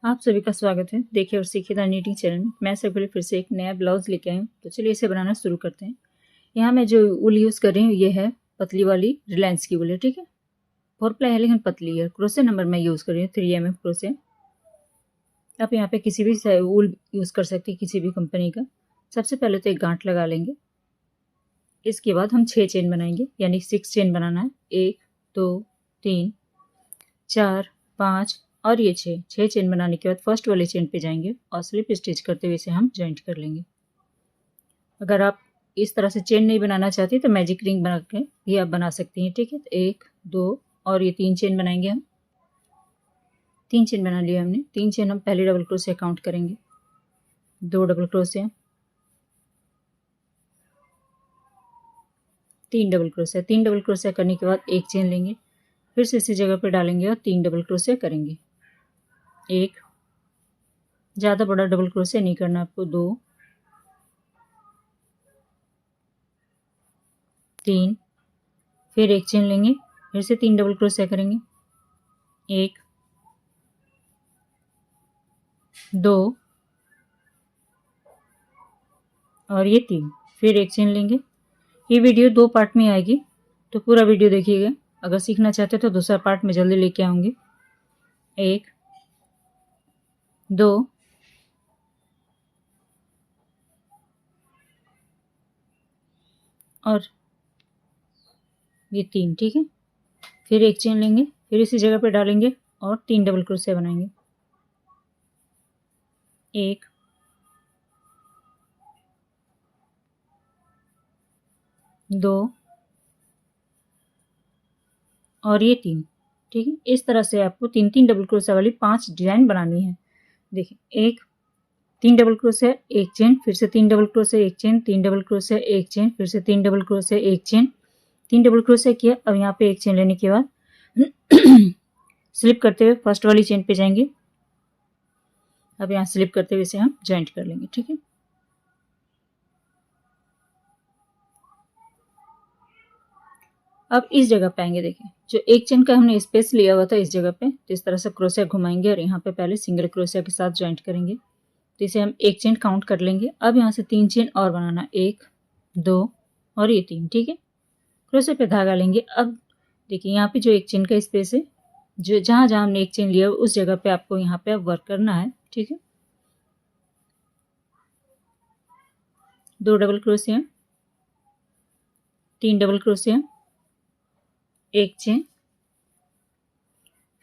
आप सभी का स्वागत है। देखिए और सीखिए द नीटिंग चैनल में। मैं सबके लिए फिर से एक नया ब्लाउज लेके आई हूँ। तो चलिए इसे बनाना शुरू करते हैं। यहाँ मैं जो ऊल यूज़ कर रही हूँ ये है पतली वाली रिलायंस की ऊल है, ठीक है। 4 प्लाई है लेकिन पतली है। क्रोशे नंबर मैं यूज़ कर रही हूँ 3 mm क्रोशे। आप यहाँ पे किसी भी ऊल यूज़ कर सकते हैं, किसी भी कंपनी का। सबसे पहले तो एक गांठ लगा लेंगे। इसके बाद हम 6 चेन बनाएंगे, यानी 6 चेन बनाना है। 1 2 3 4 5 और ये 6 चेन बनाने के बाद फर्स्ट वाले चेन पे जाएंगे और स्लिप स्टिच करते हुए इसे हम जॉइंट कर लेंगे। अगर आप इस तरह से चेन नहीं बनाना चाहती तो मैजिक रिंग बना के भी आप बना सकती हैं, ठीक है। तो 1 2 और ये 3 चेन बनाएंगे हम। 3 चेन बना लिया हमने। 3 चेन हम पहले डबल क्रोशे काउंट करेंगे। 2 double crochet, 3 double crochet. 3 double crochet करने के बाद एक चेन लेंगे, फिर से इसी जगह पे डालेंगे और 3 डबल क्रोशे करेंगे। एक, ज़्यादा बड़ा डबल क्रोशे नहीं करना आपको। 2 3, फिर एक चेन लेंगे, फिर से 3 डबल क्रोशे करेंगे। 1 2 और ये 3, फिर एक चेन लेंगे। ये वीडियो 2 पार्ट में आएगी तो पूरा वीडियो देखिएगा। अगर सीखना चाहते तो दूसरा पार्ट में जल्दी लेके आऊँगी। 1 2 और ये 3, ठीक है। फिर एक चेन लेंगे, फिर इसी जगह पे डालेंगे और 3 डबल क्रोशे बनाएंगे। 1 2 और ये 3, ठीक है। इस तरह से आपको 3 डबल क्रोशे वाली 5 डिजाइन बनानी है। देखिए 1 3 डबल क्रोशे, एक चेन, फिर से 3 डबल क्रोशे, एक चेन, 3 डबल क्रोशे, एक चेन, फिर से 3 डबल क्रोशे, एक चेन, 3 डबल क्रोशे किया। अब यहाँ पे एक चेन लेने के बाद स्लिप करते हुए फर्स्ट वाली चेन पे जाएंगे। अब यहाँ स्लिप करते हुए इसे हम जॉइंट कर लेंगे, ठीक है। अब इस जगह पे आएंगे। देखिए जो एक चेन का हमने स्पेस लिया हुआ था इस जगह पे, तो इस तरह से क्रोशिया घुमाएंगे और यहाँ पे पहले सिंगल क्रोशिया के साथ जॉइंट करेंगे। तो इसे हम एक चेन काउंट कर लेंगे। अब यहाँ से 3 चेन और बनाना, 1 2 और ये 3, ठीक है। क्रोशिया पे धागा लेंगे। अब देखिए यहाँ पे जो एक चेन का स्पेस है, जो जहाँ जहाँ हमने एक चेन लिया उस जगह पे आपको यहाँ पे वर्क करना है, ठीक है। 2 डबल क्रोशिया, 3 डबल क्रोशिया, एक चेन,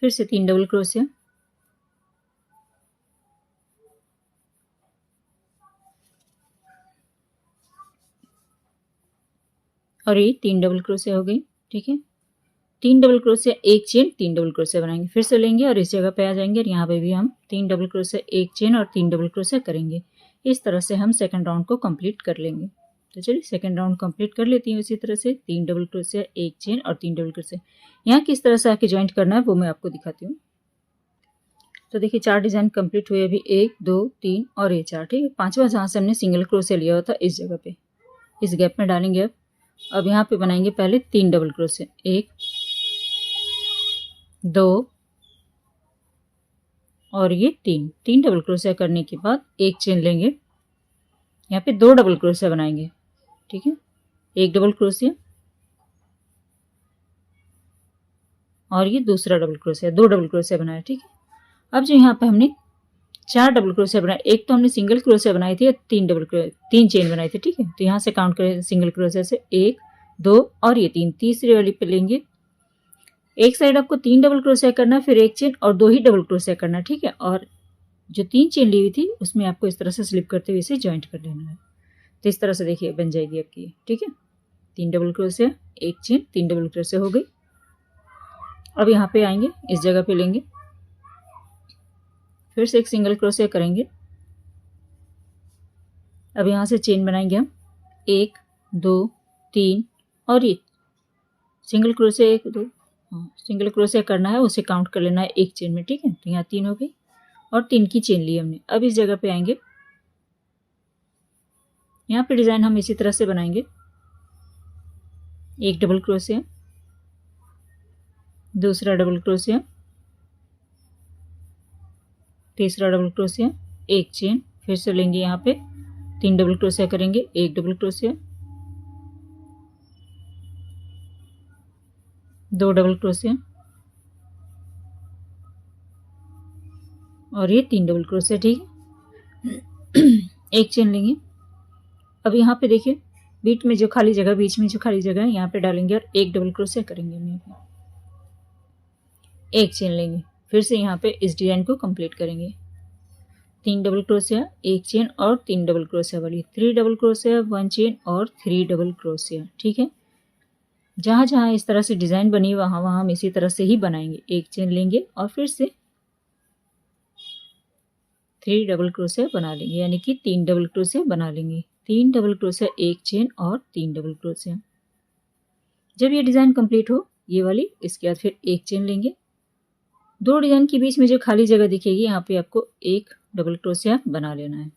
फिर से 3 डबल क्रोशिया और ये 3 डबल क्रोशिया हो गई, ठीक है। 3 डबल क्रोशिया, एक चेन, 3 डबल क्रोशिया बनाएंगे। फिर से लेंगे और इस जगह पे आ जाएंगे और यहाँ पे भी हम 3 डबल क्रोशिया, एक चेन और 3 डबल क्रोशिया करेंगे। इस तरह से हम सेकंड राउंड को कंप्लीट कर लेंगे। तो चलिए सेकंड राउंड कंप्लीट कर लेती हूँ। इसी तरह से 3 डबल क्रोशिया, एक चेन और 3 डबल क्रोशिया। यहाँ किस तरह से आके ज्वाइंट करना है वो मैं आपको दिखाती हूँ। तो देखिए 4 डिजाइन कंप्लीट हुए। अभी 1 2 3 और ये 4, ठीक है। 5वां जहाँ से हमने सिंगल क्रोशिया लिया हुआ था इस जगह पे, इस गैप में डालेंगे। अब यहाँ पे बनाएंगे पहले 3 डबल क्रोशिया, 1 2 और ये 3 डबल क्रोशिया करने के बाद एक चेन लेंगे। यहाँ पे 2 डबल क्रोशिया बनाएंगे, ठीक है। एक डबल क्रोशिया और ये दूसरा डबल क्रोशिया, 2 डबल क्रोशिया बनाया, ठीक है। अब जो यहाँ पे हमने 4 डबल क्रोशिया बनाए, एक तो हमने सिंगल क्रोशिया बनाई थी, 3 चेन बनाई थी, ठीक है। तो यहाँ से काउंट करें सिंगल क्रोशिया से 1 2 और ये 3, तीसरी वाली पे लेंगे। एक साइड आपको 3 डबल क्रोशिया करना, फिर एक चेन और 2 ही डबल क्रोशिया करना, ठीक है। और जो 3 चेन ली हुई थी उसमें आपको इस तरह से स्लिप करते हुए इसे ज्वाइंट कर लेना है। तो इस तरह से देखिए बन जाएगी आपकी, ठीक है। 3 डबल क्रोशिया, एक चेन, 3 डबल क्रोशिया हो गई। अब यहाँ पे आएंगे, इस जगह पे लेंगे, फिर से एक सिंगल क्रोशिया करेंगे। अब यहाँ से चेन बनाएंगे हम 1 2 3 और ये सिंगल क्रोशिया 1 2, सिंगल क्रोशिया करना है, उसे काउंट कर लेना है एक चेन में, ठीक है। तो यहाँ 3 हो गई और 3 की चेन ली हमने। अब इस जगह पे आएंगे, यहाँ पे डिजाइन हम इसी तरह से बनाएंगे। एक डबल क्रोशिया, दूसरा डबल क्रोशिया तीसरा डबल क्रोशिया, एक चेन, फिर से लेंगे यहाँ पे 3 डबल क्रोशिया करेंगे, एक डबल क्रोशिया, 2 डबल क्रोशिया और ये 3 डबल क्रोशिया। ठीक है, एक चेन लेंगे। अब यहाँ पे देखिए बीच में जो खाली जगह है यहाँ पे डालेंगे और एक डबल क्रोशिया करेंगे हम यहाँ पे, एक चेन लेंगे, फिर से यहाँ पे इस डिजाइन को कंप्लीट करेंगे। 3 डबल क्रोशिया, एक चेन और 3 डबल क्रोशिया वाली, 3 डबल क्रोशिया, 1 चेन और 3 डबल क्रोशिया। ठीक है, जहाँ जहाँ इस तरह से डिजाइन बनी वहाँ वहाँ हम इसी तरह से ही बनाएंगे। एक चेन लेंगे और फिर से 3 डबल क्रोशिया बना लेंगे, यानी कि 3 डबल क्रोशिया बना लेंगे। 3 डबल क्रोशिया, एक चेन और 3 डबल क्रोशिया। जब ये डिजाइन कंप्लीट हो ये वाली, इसके बाद फिर एक चेन लेंगे। 2 डिजाइन के बीच में जो खाली जगह दिखेगी यहाँ पे आपको एक डबल क्रोशिया बना लेना है।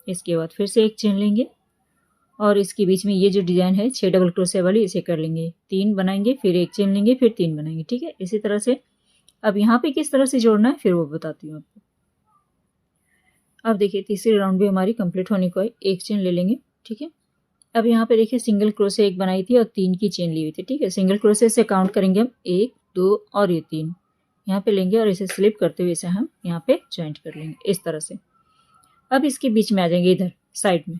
इसके बाद फिर से एक चेन लेंगे और इसके बीच में ये जो डिजाइन है 6 डबल क्रोशिया वाली, इसे कर लेंगे, 3 बनाएंगे, फिर एक चेन लेंगे, फिर 3 बनाएंगे। ठीक है, इसी तरह से अब यहाँ पे किस तरह से जोड़ना है फिर वो बताती हूँ आपको। अब देखिए तीसरी राउंड भी हमारी कंप्लीट होने को है, एक चेन ले लेंगे। ठीक है, अब यहाँ पे देखिए सिंगल क्रोशिया एक बनाई थी और 3 की चेन ली हुई थी। ठीक है, सिंगल क्रोशिया से काउंट करेंगे हम 1 2 और ये 3 यहाँ पे लेंगे और इसे स्लिप करते हुए इसे हम यहाँ पे ज्वाइंट कर लेंगे इस तरह से। अब इसके बीच में आ जाएंगे इधर साइड में,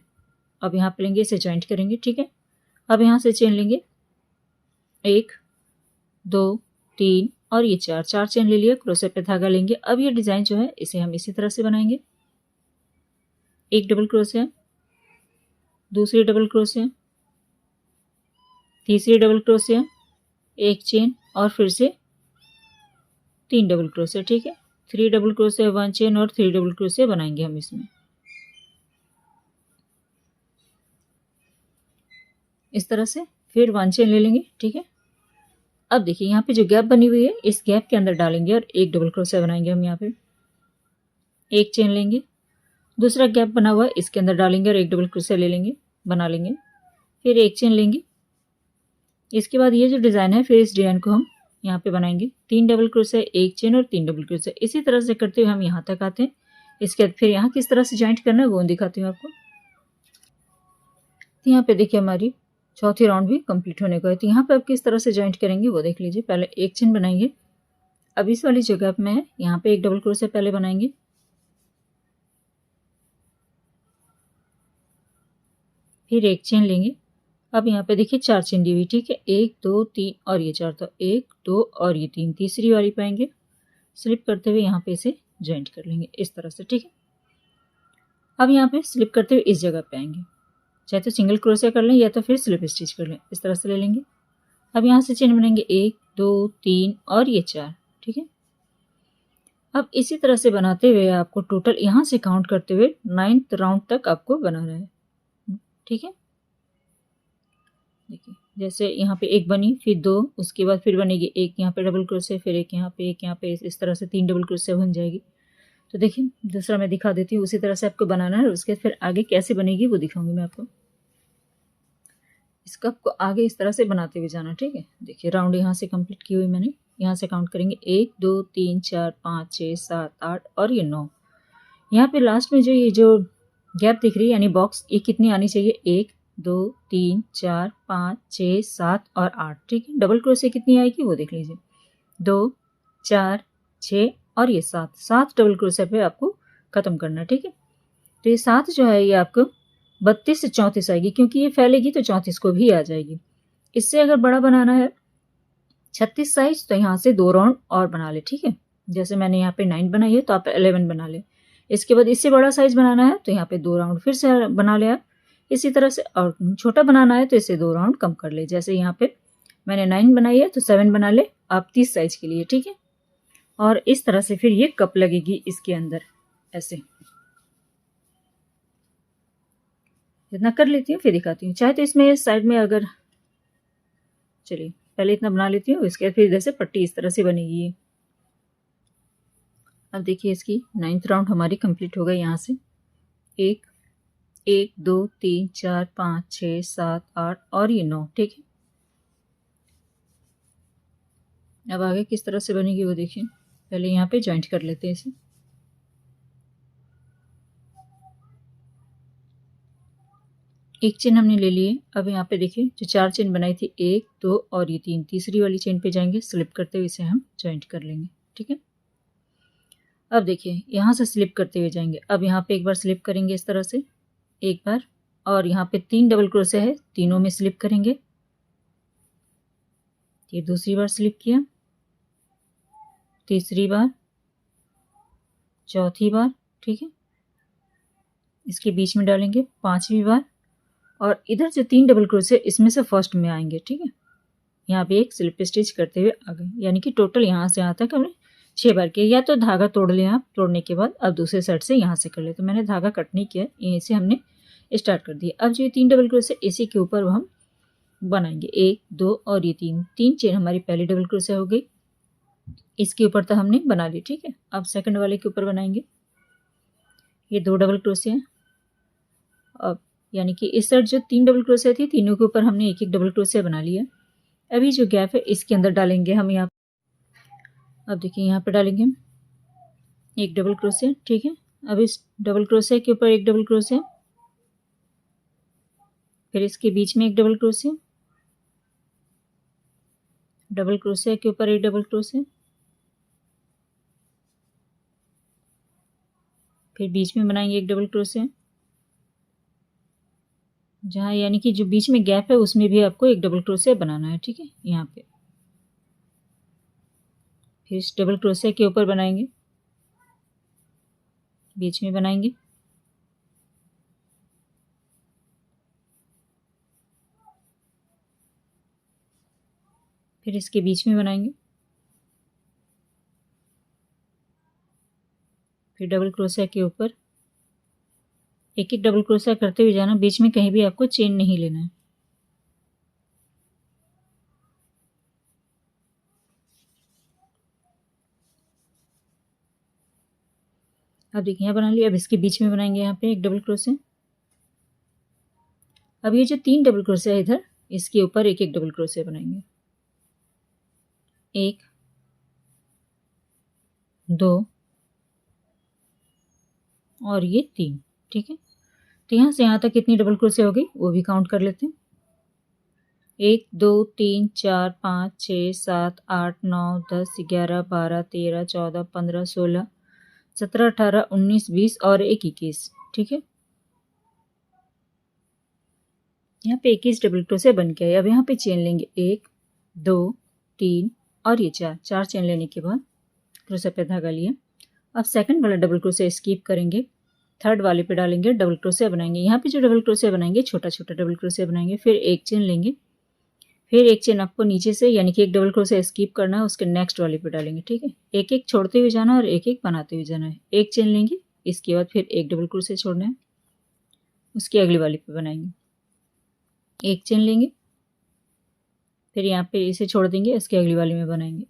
अब यहाँ पे लेंगे, इसे ज्वाइंट करेंगे। ठीक है, अब यहाँ से चेन लेंगे 1 2 3 और ये 4 चेन ले लिया, क्रोशिया पे धागा लेंगे। अब ये डिजाइन जो है इसे हम इसी तरह से बनाएंगे, एक डबल क्रोशिया, दूसरी डबल क्रोशिया, तीसरी डबल क्रोशिया, एक चेन और फिर से 3 डबल क्रोशिया। ठीक है, 3 डबल क्रोशिया, 1 चेन और 3 डबल क्रोशिया बनाएंगे हम इसमें इस तरह से। फिर 1 चेन ले लेंगे। ठीक है, अब देखिए यहाँ पे जो गैप बनी हुई है इस गैप के अंदर डालेंगे और एक डबल क्रोशिया बनाएंगे हम यहाँ पे, एक चेन लेंगे, दूसरा गैप बना हुआ है इसके अंदर डालेंगे और एक डबल क्रोशिया ले लेंगे, बना लेंगे, फिर एक चेन लेंगे। इसके बाद ये जो डिज़ाइन है फिर इस डिज़ाइन को हम यहाँ पे बनाएंगे, 3 डबल क्रोशिया, एक चेन और 3 डबल क्रोशिया। इसी तरह से करते हुए हम यहाँ तक आते हैं। इसके बाद फिर यहाँ किस तरह से ज्वाइंट करना है वो दिखाती हूँ आपको। तो यहाँ पे देखिए हमारी चौथी राउंड भी कंप्लीट होने को है। तो यहाँ पे आप किस तरह से ज्वाइंट करेंगे वो देख लीजिए। पहले एक चेन बनाएंगे, अब इस वाली जगह में यहाँ पे एक डबल क्रोशिया पहले बनाएंगे, फिर एक चेन लेंगे। अब यहाँ पे देखिए 4 चेन दी हुई। ठीक है, 1 2 3 और ये 4, तो 1 2 और ये 3, तीसरी वाली पाएंगे, स्लिप करते हुए यहाँ पे इसे ज्वाइंट कर लेंगे इस तरह से। ठीक है, अब यहाँ पे स्लिप करते हुए इस जगह पे आएंगे, चाहे तो सिंगल क्रोशिया कर लें या तो फिर स्लिप स्टिच कर लें, इस तरह से ले लेंगे। अब यहाँ से चेन बनाएंगे 1 2 3 और ये 4। ठीक है, अब इसी तरह से बनाते हुए आपको टोटल यहाँ से काउंट करते हुए 9th राउंड तक आपको बनाना है। ठीक है, देखिए जैसे यहाँ पे एक बनी, फिर 2, उसके बाद फिर बनेगी एक यहाँ पे डबल क्रोशिया, फिर एक यहाँ पे, इस तरह से 3 डबल क्रोशिया बन जाएगी। तो देखिए दूसरा मैं दिखा देती हूँ, उसी तरह से आपको बनाना है। उसके फिर आगे कैसे बनेगी वो दिखाऊंगी मैं आपको। इस कप को आगे इस तरह से बनाते हुए जाना। ठीक है, देखिए राउंड यहाँ से कंप्लीट की हुई मैंने, यहाँ से काउंट करेंगे 1 2 3 4 5 6 7 8 और ये 9। यहाँ पे लास्ट में जो ये जो गैप दिख रही है यानी बॉक्स, ये कितनी आनी चाहिए, 1 2 3 4 5 6 7 और 8। ठीक है, डबल क्रोशिया कितनी आएगी वो देख लीजिए, 2 4 6 और ये 7 डबल क्रोशिया पे आपको खत्म करना। ठीक है, तो ये 7 जो है ये आपको 32 से 34 आएगी, क्योंकि ये फैलेगी तो 34 को भी आ जाएगी। इससे अगर बड़ा बनाना है 36 साइज तो यहाँ से 2 राउंड और बना ले। ठीक है, जैसे मैंने यहाँ पे 9 बनाई है तो आप 11 बना ले। इसके बाद इससे बड़ा साइज बनाना है तो यहाँ पे 2 राउंड फिर से बना ले आप इसी तरह से, और छोटा बनाना है तो इसे 2 राउंड कम कर ले। जैसे यहाँ पे मैंने 9 बनाई है तो 7 बना ले आप 30 साइज के लिए। ठीक है, और इस तरह से फिर ये कप लगेगी इसके अंदर ऐसे। इतना कर लेती हूँ फिर दिखाती हूँ, चाहे तो इसमें साइड में अगर, चलिए पहले इतना बना लेती हूँ, इसके बाद फिर इधर से पट्टी इस तरह से बनेगी ये। अब देखिए इसकी 9th राउंड हमारी कंप्लीट हो गई। यहाँ से 1 1 2 3 4 5 6 7 8 और ये 9। ठीक है, अब आगे किस तरह से बनेगी वो देखिए। पहले यहाँ पे ज्वाइंट कर लेते हैं इसे, एक चेन हमने ले लिए। अब यहाँ पे देखिए जो 4 चेन बनाई थी, 1 2 और ये 3, तीसरी वाली चेन पे जाएंगे, स्लिप करते हुए इसे हम जॉइंट कर लेंगे। ठीक है, अब देखिए यहाँ से स्लिप करते हुए जाएंगे। अब यहाँ पे एक बार स्लिप करेंगे इस तरह से, एक बार, और यहाँ पे 3 डबल क्रोशे है, तीनों में स्लिप करेंगे। ये दूसरी बार स्लिप किया, तीसरी बार, चौथी बार। ठीक है, इसके बीच में डालेंगे 5वीं बार, और इधर जो 3 डबल क्रोशे इसमें से फर्स्ट में आएंगे। ठीक है, यहाँ पे एक स्लिप स्टिच करते हुए आ गए, यानी कि टोटल यहाँ से यहाँ तक हमने 6 बार किया। या तो धागा तोड़ लें आप, तोड़ने के बाद अब दूसरे साइड से यहाँ से कर ले, तो मैंने धागा कट नहीं किया, यहीं से हमने स्टार्ट कर दिया। अब जो ये 3 डबल क्रोशे इसी के ऊपर हम बनाएंगे, 1 2 और ये 3 चेन हमारी पहली डबल क्रोशे हो गई, इसके ऊपर तो हमने बना ली। ठीक है, अब सेकंड वाले के ऊपर बनाएंगे, ये 2 डबल क्रोशे हैं। अब यानी कि इस साइड जो 3 डबल क्रोशे थी, तीनों के ऊपर हमने एक एक डबल क्रोशे बना लिया। अभी जो गैप है इसके अंदर डालेंगे हम यहाँ, अब देखिए यहाँ पे डालेंगे हम एक डबल क्रोशे। ठीक है, अब इस डबल क्रोशे के ऊपर एक डबल क्रोशे, फिर इसके बीच में एक डबल क्रोशे, डबल क्रोशे के ऊपर एक डबल क्रोशे, फिर बीच में बनाएंगे एक डबल क्रोशे, जहाँ यानी कि जो बीच में गैप है उसमें भी आपको एक डबल क्रोशे बनाना है। ठीक है, यहाँ पे फिर इस डबल क्रोशे के ऊपर बनाएंगे, बीच में बनाएंगे, फिर इसके बीच में बनाएंगे, फिर डबल क्रोशे के ऊपर एक एक डबल क्रोशा करते हुए जाना, बीच में कहीं भी आपको चेन नहीं लेना है। अब देखिए यहाँ बना लिया। अब इसके बीच में बनाएंगे यहाँ पे एक डबल क्रोशे। अब ये जो 3 डबल क्रोशे है इधर, इसके ऊपर एक एक डबल क्रोशे बनाएंगे, 1 2 और ये 3। ठीक है, तो यहाँ से यहाँ तक कितनी डबल क्रोशे हो गई वो भी काउंट कर लेते हैं। 1 2 3 4 5 6 7 8 9 10 11 12 13 14 15 16 17 18 19 20 और 21। ठीक है, यहाँ पे 21 डबल क्रोशे बन के आए। अब यहाँ पे चेन लेंगे, 1 2 3 और ये 4 चेन लेने के बाद क्रोशे पे धागा लिया। अब सेकंड वाला डबल क्रोशे स्किप करेंगे, थर्ड वाले पे डालेंगे, डबल क्रोशे बनाएंगे। यहाँ पे जो डबल क्रोशे बनाएंगे छोटा छोटा डबल क्रोशे बनाएंगे, फिर एक चेन लेंगे, फिर एक चेन आपको नीचे से यानी कि एक डबल क्रोशे स्किप करना है, उसके नेक्स्ट वाले पे डालेंगे। ठीक है, एक एक छोड़ते हुए जाना और एक एक बनाते हुए जाना है। एक चेन लेंगे, इसके बाद फिर एक डबल क्रोशे छोड़ना है, उसकी अगली वाली पे बनाएंगे, एक चेन लेंगे, फिर यहाँ पे इसे छोड़ देंगे, इसकी अगली वाली में बनाएंगे,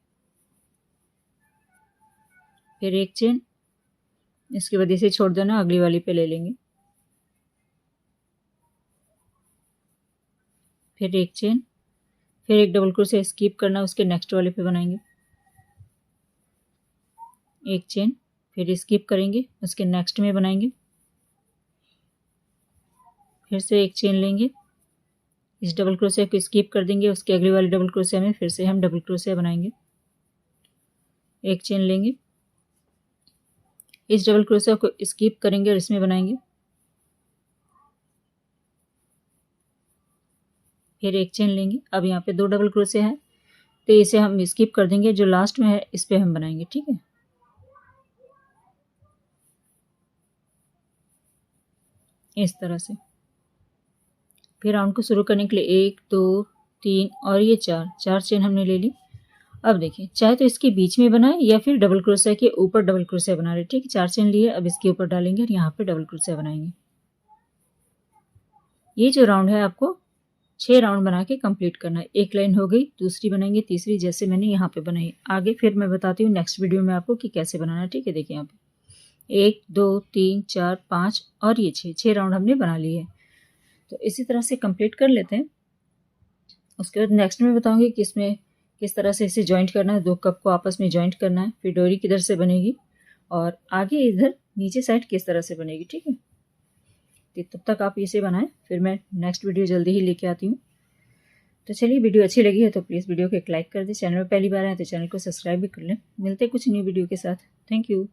फिर एक चेन, इसके बाद इसे छोड़ देना, अगली वाली पे ले लेंगे, फिर एक चेन, फिर एक डबल क्रोशे स्किप करना, उसके नेक्स्ट वाले पे बनाएंगे, एक चेन, फिर स्किप करेंगे, उसके नेक्स्ट में बनाएंगे, फिर से एक चेन लेंगे, इस डबल क्रोशे को स्किप कर देंगे, उसके अगली वाली डबल क्रोशे में फिर से हम डबल क्रोशे बनाएंगे, एक चेन लेंगे, इस डबल क्रोशे को स्किप करेंगे और इसमें बनाएंगे, फिर एक चेन लेंगे। अब यहाँ पे 2 डबल क्रोशे है तो इसे हम स्किप कर देंगे, जो लास्ट में है इस पे हम बनाएंगे। ठीक है, इस तरह से। फिर राउंड को शुरू करने के लिए 1 2 3 और ये 4 चेन हमने ले ली। अब देखिए, चाहे तो इसके बीच में बनाए या फिर डबल क्रोशे के ऊपर डबल क्रोशे बना रहे। ठीक है, 4 चेन लिए, अब इसके ऊपर डालेंगे और यहाँ पे डबल क्रोशे बनाएंगे। ये जो राउंड है आपको 6 राउंड बना के कंप्लीट करना है। एक लाइन हो गई, दूसरी बनाएंगे, तीसरी जैसे मैंने यहाँ पे बनाई। आगे फिर मैं बताती हूँ नेक्स्ट वीडियो में आपको कि कैसे बनाना है। ठीक है, देखिए यहाँ पे 1 2 3 4 5 और ये 6 राउंड हमने बना लिए। तो इसी तरह से कंप्लीट कर लेते हैं। उसके बाद नेक्स्ट में बताऊंगी कि इसमें किस तरह से इसे ज्वाइंट करना है, 2 कप को आपस में ज्वाइंट करना है, फिर डोरी किधर से बनेगी और आगे इधर नीचे साइड किस तरह से बनेगी। ठीक है, सकती। तब तक आप इसे बनाएं, फिर मैं नेक्स्ट वीडियो जल्दी ही लेके आती हूँ। तो चलिए, वीडियो अच्छी लगी है तो प्लीज़ वीडियो को एक लाइक कर दें। चैनल में पहली बार आए तो चैनल को सब्सक्राइब भी कर लें। मिलते कुछ न्यू वीडियो के साथ। Thank you.